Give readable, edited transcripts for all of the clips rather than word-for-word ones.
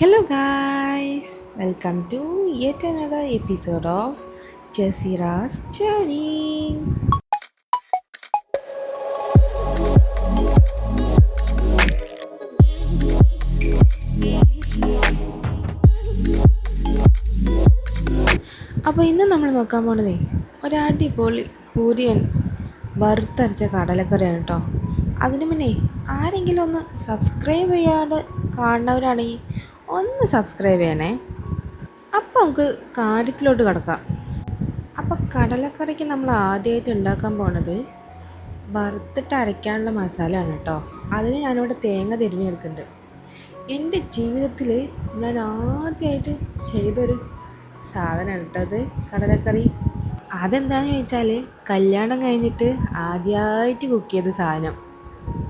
Hello, guys, welcome to yet another episode of Jasira's Journey. അപ്പോൾ ഇന്ന് നമ്മൾ നോക്കാൻ പോണതേ ഒരു അടിപൊളി പൂരിയൻ വറുത്തരച്ച കടലക്കറിയാണ് കേട്ടോ. അതിന് മുന്നേ ആരെങ്കിലും ഒന്ന് സബ്സ്ക്രൈബ് ചെയ്യാതെ കാണുന്നവരാണെങ്കിൽ ഒന്ന് സബ്സ്ക്രൈബ് ചെയ്യണേ. അപ്പോൾ നമുക്ക് കാര്യത്തിലോട്ട് കിടക്കാം. അപ്പോൾ കടലക്കറിക്ക് നമ്മൾ ആദ്യമായിട്ട് ഉണ്ടാക്കാൻ പോണത് വറുത്തിട്ട് അരയ്ക്കാനുള്ള മസാലയാണ് കേട്ടോ. അതിന് ഞാനിവിടെ തേങ്ങ തിരുമ്മിയെടുക്കുന്നുണ്ട്. എൻ്റെ ജീവിതത്തിൽ ഞാൻ ആദ്യമായിട്ട് ചെയ്തൊരു സാധനമാണ് കേട്ടോ അത്, കടലക്കറി. അതെന്താണെന്ന് ചോദിച്ചാൽ കല്യാണം കഴിഞ്ഞിട്ട് ആദ്യമായിട്ട് കുക്ക് ചെയ്ത സാധനം.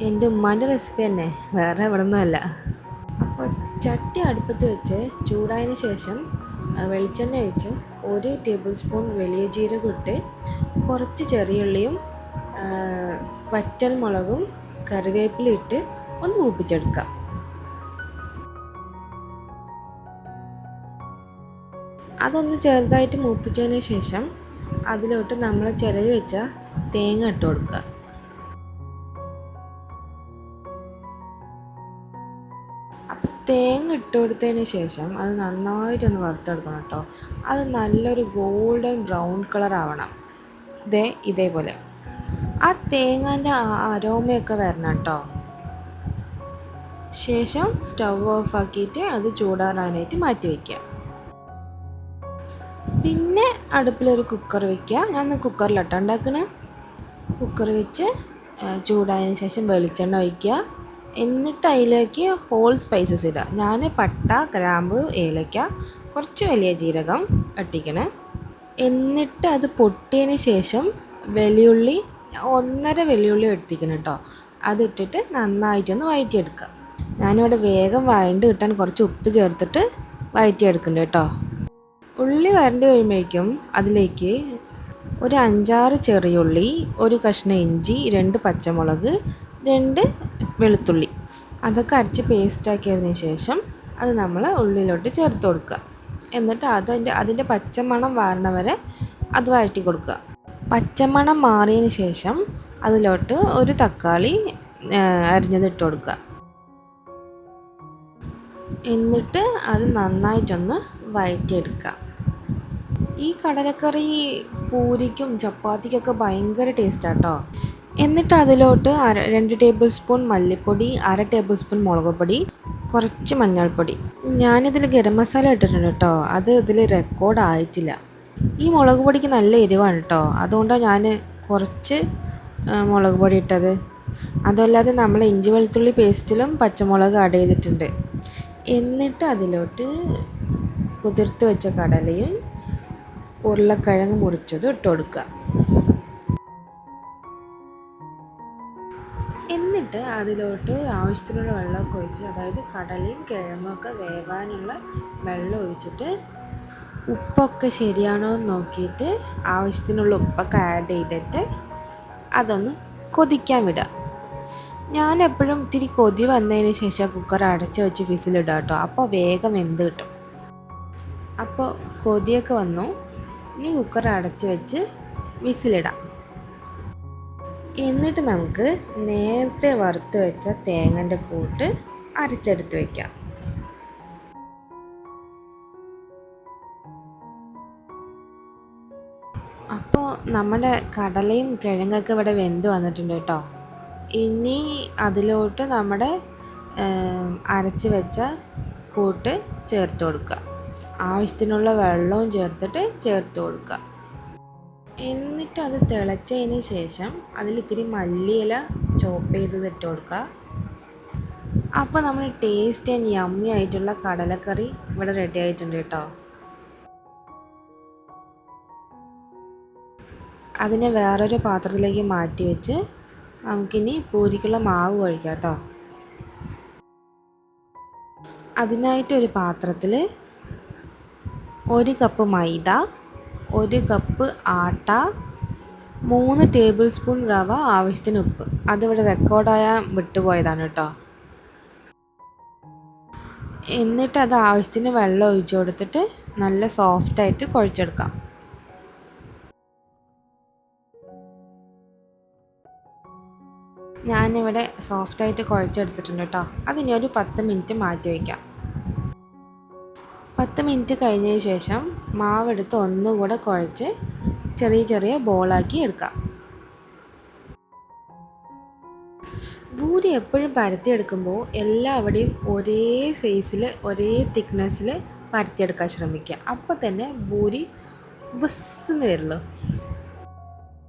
എൻ്റെ ഉമ്മാൻ്റെ റെസിപ്പി തന്നെ, വേറെ എവിടെ നിന്നുമല്ല. അപ്പോൾ ചട്ടി അടുപ്പത്ത് വെച്ച് ചൂടായതിന് ശേഷം വെളിച്ചെണ്ണ ഒഴിച്ച് 1 ടേബിൾ സ്പൂൺ വലിയ ജീരകം ഇട്ട് കുറച്ച് ചെറിയുള്ളിയും വറ്റൽ മുളകും കറിവേപ്പില ഇട്ട് ഒന്ന് മൂപ്പിച്ചെടുക്കാം. അതൊന്ന് ചെറുതായിട്ട് മൂപ്പിച്ചതിന് ശേഷം അതിലോട്ട് നമ്മൾ ചിരവി വെച്ച തേങ്ങ ഇട്ട് കൊടുക്കുക. അപ്പം തേങ്ങ ഇട്ട് കൊടുത്തതിന് ശേഷം അത് നന്നായിട്ടൊന്ന് വറുത്തെടുക്കണം കേട്ടോ. അത് നല്ലൊരു ഗോൾഡൻ ബ്രൗൺ കളർ ആവണം. ഇതേപോലെ ആ തേങ്ങാൻ്റെ അരോമയൊക്കെ വരണം കേട്ടോ. ശേഷം സ്റ്റവ് ഓഫ് ആക്കിയിട്ട് അത് ചൂടാറാനായിട്ട് മാറ്റി വയ്ക്കുക. പിന്നെ അടുപ്പിലൊരു കുക്കർ വയ്ക്കുക. ഞാൻ കുക്കറിലിട്ടാണ് ഉണ്ടാക്കണേ. കുക്കർ വെച്ച് ചൂടായതിന് ശേഷം വെളിച്ചെണ്ണ ഒഴിക്കുക. എന്നിട്ട് അതിലേക്ക് ഹോൾ സ്പൈസസ് ഇടുക. ഞാൻ പട്ട, ഗ്രാമ്പു, ഏലക്ക, കുറച്ച് വലിയ ജീരകം ഇട്ടിക്കണേ. എന്നിട്ട് അത് പൊട്ടിയതിന് ശേഷം വെള്ളുള്ളി, 1.5 വെള്ളുള്ളി എടുത്തിക്കണം കേട്ടോ. അതിട്ടിട്ട് നന്നായിട്ടൊന്ന് വഴറ്റിയെടുക്കുക. ഞാനിവിടെ വേഗം വഴണ്ട് കിട്ടാൻ കുറച്ച് ഉപ്പ് ചേർത്തിട്ട് വഴറ്റിയെടുക്കുന്നുണ്ട് കേട്ടോ. ഉള്ളി വരണ്ടി കഴിയുമ്പോഴേക്കും അതിലേക്ക് ഒരു 5-6 ചെറിയുള്ളി, ഒരു കഷ്ണം ഇഞ്ചി, 2 പച്ചമുളക്, 2 വെളുത്തുള്ളി അതൊക്കെ അരച്ച് പേസ്റ്റാക്കിയതിന് ശേഷം അത് നമ്മൾ ഉള്ളിലോട്ട് ചേർത്ത് കൊടുക്കുക. എന്നിട്ട് അതിൻ്റെ പച്ചമണം മാറണ വരെ അത് വഴറ്റി കൊടുക്കുക. പച്ചമണം മാറിയതിന് ശേഷം അതിലോട്ട് ഒരു തക്കാളി അരിഞ്ഞത് ഇട്ട് കൊടുക്കുക. എന്നിട്ട് അത് നന്നായിട്ടൊന്ന് വഴറ്റിയെടുക്കുക. ഈ കടലക്കറി പൂരിക്കും ചപ്പാത്തിക്കൊക്കെ ഭയങ്കര ടേസ്റ്റാണ് കേട്ടോ. എന്നിട്ട് അതിലോട്ട് 2 ടേബിൾ സ്പൂൺ മല്ലിപ്പൊടി, 1/2 ടേബിൾ സ്പൂൺ മുളക് പൊടി, കുറച്ച് മഞ്ഞൾപ്പൊടി. ഞാനിതിൽ ഗരം മസാല ഇട്ടിട്ടുണ്ട് കേട്ടോ. അത് ഇതിൽ റെക്കോർഡ് ആയിട്ടില്ല. ഈ മുളക് പൊടിക്ക് നല്ല എരിവാണ് കേട്ടോ. അതുകൊണ്ടാണ് ഞാൻ കുറച്ച് മുളക് പൊടി ഇട്ടത്. അതല്ലാതെ നമ്മൾ ഇഞ്ചി വെളുത്തുള്ളി പേസ്റ്റിലും പച്ചമുളക് ആഡ് ചെയ്തിട്ടുണ്ട്. എന്നിട്ട് അതിലോട്ട് കുതിർത്ത് വെച്ച കടലയും ഉരുളക്കിഴങ്ങ് മുറിച്ചതും ഇട്ട് കൊടുക്കുക. എന്നിട്ട് അതിലോട്ട് ആവശ്യത്തിനുള്ള വെള്ളമൊക്കെ ഒഴിച്ച്, അതായത് കടലയും കിഴങ്ങൊക്കെ വേവാനുള്ള വെള്ളം ഒഴിച്ചിട്ട് ഉപ്പൊക്കെ ശരിയാണോ എന്ന് നോക്കിയിട്ട് ആവശ്യത്തിനുള്ള ഉപ്പൊക്കെ ആഡ് ചെയ്തിട്ട് അതൊന്ന് കൊതിക്കാൻ വിടുക. ഞാൻ എപ്പോഴും ഇത്തിരി കൊതി വന്നതിന് ശേഷം കുക്കർ അടച്ച് വെച്ച് വിസിലിടുക കേട്ടോ. അപ്പോൾ വേഗം വെന്ത് കിട്ടും. അപ്പോൾ കൊതിയൊക്കെ വന്നു. ഇനി കുക്കർ അടച്ച് വെച്ച് വിസിലിടാം. എന്നിട്ട് നമുക്ക് നേരത്തെ വറുത്ത് വെച്ച തേങ്ങൻ്റെ കൂട്ട് അരച്ചെടുത്ത് വയ്ക്കാം. അപ്പോൾ നമ്മുടെ കടലയും കിഴങ്ങൊക്കെ ഇവിടെ വെന്ത് വന്നിട്ടുണ്ട് കേട്ടോ. ഇനി അതിലോട്ട് നമ്മുടെ അരച്ച് വെച്ച കൂട്ട് ചേർത്ത് കൊടുക്കുക. ആവശ്യത്തിനുള്ള വെള്ളവും ചേർത്ത് കൊടുക്കുക. എന്നിട്ട് അത് തിളച്ചതിന് ശേഷം അതിലിത്തിരി മല്ലിയില ചോപ്പ് ചെയ്തത് ഇട്ട് കൊടുക്കുക. അപ്പോൾ നമ്മൾ ടേസ്റ്റ് ആൻഡ് യമ്മി ആയിട്ടുള്ള കടലക്കറി ഇവിടെ റെഡി ആയിട്ടുണ്ട് കേട്ടോ. അതിനെ വേറൊരു പാത്രത്തിലേക്ക് മാറ്റി വെച്ച് നമുക്കിനി പൂരിക്കുള്ള മാവ് കഴിക്കാം കേട്ടോ. അതിനായിട്ടൊരു പാത്രത്തിൽ 1 കപ്പ് മൈദ, 1 കപ്പ് ആട്ട, 3 ടേബിൾ സ്പൂൺ റവ, ആവശ്യത്തിന് ഉപ്പ്. അതിവിടെ റെക്കോർഡായാൽ വിട്ടുപോയതാണ് കേട്ടോ. എന്നിട്ട് അത് ആവശ്യത്തിന് വെള്ളം ഒഴിച്ച് കൊടുത്തിട്ട് നല്ല സോഫ്റ്റായിട്ട് കുഴച്ചെടുക്കാം. ഞാനിവിടെ സോഫ്റ്റായിട്ട് കുഴച്ചെടുത്തിട്ടുണ്ട് കേട്ടോ. അതിനി ഒരു 10 മിനിറ്റ് മാറ്റി വയ്ക്കാം. 10 മിനിറ്റ് കഴിഞ്ഞതിന് ശേഷം മാവെടുത്ത് ഒന്നുകൂടെ കുഴച്ച് ചെറിയ ചെറിയ ബോളാക്കി എടുക്കാം. പൂരി എപ്പോഴും പരത്തിയെടുക്കുമ്പോൾ എല്ലാവിടെയും ഒരേ സൈസിൽ ഒരേ തിക്നെസ്സിൽ പരത്തിയെടുക്കാൻ ശ്രമിക്കുക. അപ്പോൾ തന്നെ പൂരി ബുസ്സെന്ന് വരുള്ളൂ.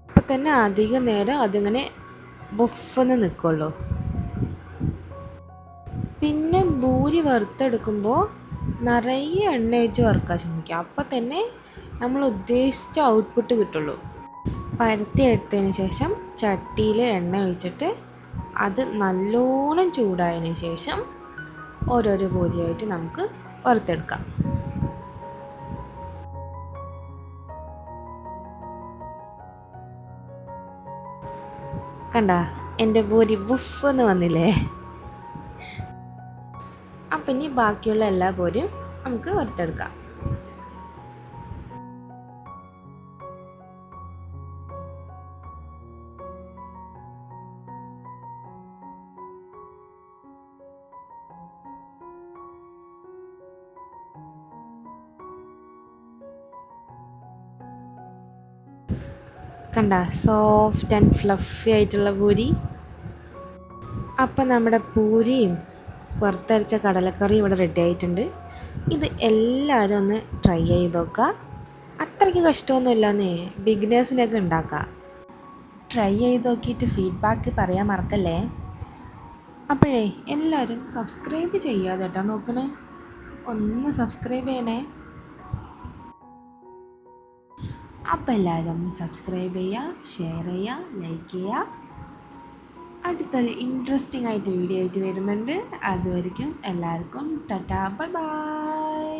അപ്പോൾ തന്നെ അധികം നേരം അതിങ്ങനെ ബുഫെന്ന് നിൽക്കുള്ളൂ. പിന്നെ പൂരി വറുത്തെടുക്കുമ്പോൾ നിറയെ എണ്ണ ഒഴിച്ച് വറുക്കാൻ ശ്രമിക്കുക. അപ്പോൾ തന്നെ നമ്മൾ ഉദ്ദേശിച്ച ഔട്ട്പുട്ട് കിട്ടുള്ളൂ. പരത്തിയെടുത്തതിന് ശേഷം ചട്ടിയിൽ എണ്ണ ഒഴിച്ചിട്ട് അത് നല്ലോണം ചൂടായതിന് ശേഷം ഓരോരോ പൂരിയായിട്ട് നമുക്ക് വറുത്തെടുക്കാം. കണ്ട എൻ്റെ പൂരി ബുഫെന്ന് വന്നില്ലേ? അപ്പം ഇനി ബാക്കിയുള്ള എല്ലാ പൂരിയും നമുക്ക് വറുത്തെടുക്കാം. കണ്ട സോഫ്റ്റ് ആൻഡ് ഫ്ലഫി ആയിട്ടുള്ള പൂരി. അപ്പം നമ്മുടെ പൂരിയും വറുത്തരച്ച കടലക്കറി ഇവിടെ റെഡി ആയിട്ടുണ്ട്. ഇത് എല്ലാവരും ഒന്ന് ട്രൈ ചെയ്ത് നോക്കുക. അത്രയ്ക്ക് കഷ്ടമൊന്നുമില്ലെന്നേ, ബിഗിനേഴ്സിനൊക്കെ ഉണ്ടാക്കാം. ട്രൈ ചെയ്ത് നോക്കിയിട്ട് ഫീഡ്ബാക്ക് പറയാൻ മറക്കല്ലേ. അപ്പോഴേ എല്ലാവരും സബ്സ്ക്രൈബ് ചെയ്യാതെ കേട്ടോ നോക്കണേ. ഒന്ന് സബ്സ്ക്രൈബ് ചെയ്യണേ. അപ്പോൾ എല്ലാവരും സബ്സ്ക്രൈബ് ചെയ്യുക, ഷെയർ ചെയ്യുക, ലൈക്ക് ചെയ്യുക. അടുത്തൊരു ഇൻട്രസ്റ്റിംഗ് ആയിട്ട് വീഡിയോ ആയിട്ട് വരുന്നുണ്ട്. അതുവരെയ്ക്കും എല്ലാവർക്കും ടാറ്റാ, ബൈ ബൈ.